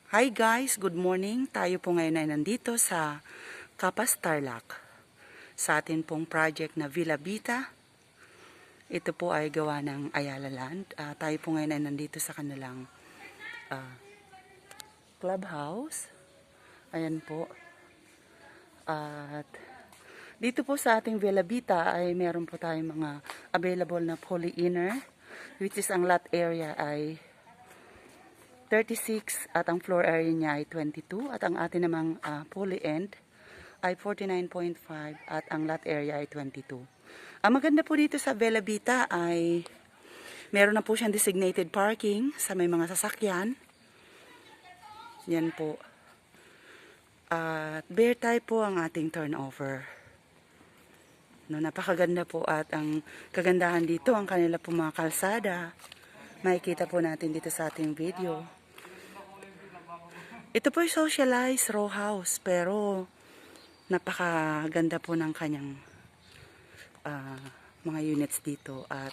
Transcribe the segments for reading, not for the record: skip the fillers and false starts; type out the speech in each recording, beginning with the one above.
Hi guys, good morning. Tayo po ngayon ay nandito sa Capas Tarlac sa atin pong project na Villa Vita. Ito po ay gawa ng Ayala Land. Tayo po ngayon ay nandito sa kanilang clubhouse. Ayan po. At dito po sa ating Villa Vita ay meron po tayong mga available na poly inner, which is ang lot area ay 36 at ang floor area niya ay 22 at ang atin namang poly end ay 49.5 at ang lot area ay 22. Ang maganda po dito sa Villa Vita ay meron na po siyang designated parking sa may mga sasakyan. Yan po. At bare type po ang ating turnover. No, napakaganda po at ang kagandahan dito ang kanila po mga kalsada. Makikita po natin dito sa ating video. Ito po ay socialized row house pero napakaganda po ng kanyang mga units dito at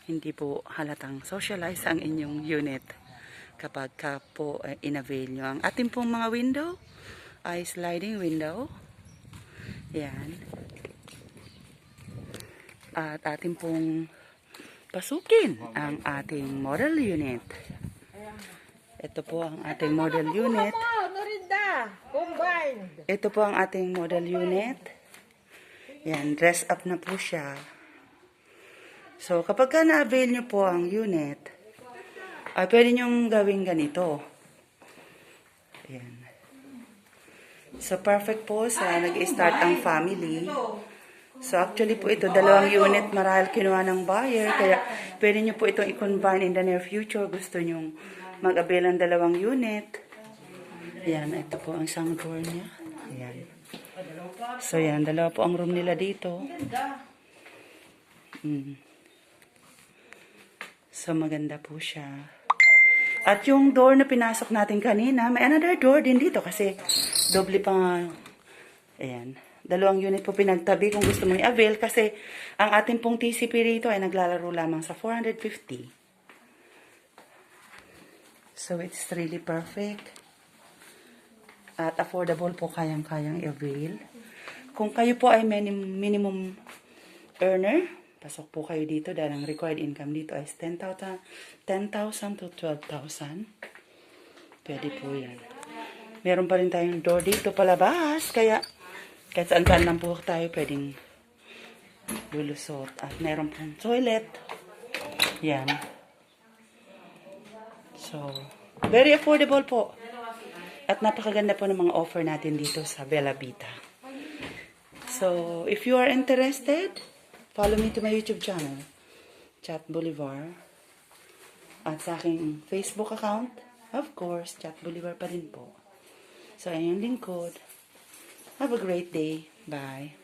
hindi po halatang socialized ang inyong unit kapag ka po in-avail nyo. Ang ating pong mga window ay sliding window. Yan. At ating pong pasukin ang ating model unit. Ito po ang ating model unit. Ito po ang ating model unit. Yan, dress up na po siya. So, kapag ka na-avail nyo po ang unit, ay pwede nyong gawin ganito. Yan. So, perfect po sa nag-start ang family. So, actually po ito, dalawang unit marahil kinuha ng buyer. Kaya, pwede nyo po itong i-combine in the near future. Gusto nyong mag-avail ang dalawang unit. Yan, ito po ang isang door niya. Yan. So, yan, dalawa po ang room nila dito. So, maganda po siya. At yung door na pinasok natin kanina, may another door din dito kasi doble pa nga. Ayan. Dalawang unit po pinagtabi kung gusto mong i-avail kasi ang ating pong TCP rito ay naglalaro lamang sa 450. So, it's really perfect. At affordable po kayang-kayang i-avail. Kung kayo po ay minimum earner, pasok po kayo dito dahil ang required income dito ay 10,000 to 12,000. Pwede po yan. Meron pa rin tayong door dito palabas, kaya kahit saan-saan lang po tayo pwedeng lulusot. At meron pong toilet. Yan. So, very affordable po. At napakaganda po ng mga offer natin dito sa Villa Vita. So, if you are interested, follow me to my YouTube channel, Chat Bolivar. At sa aking Facebook account, of course, Chat Bolivar pa rin po. So, ayan yung lingkod. Have a great day. Bye.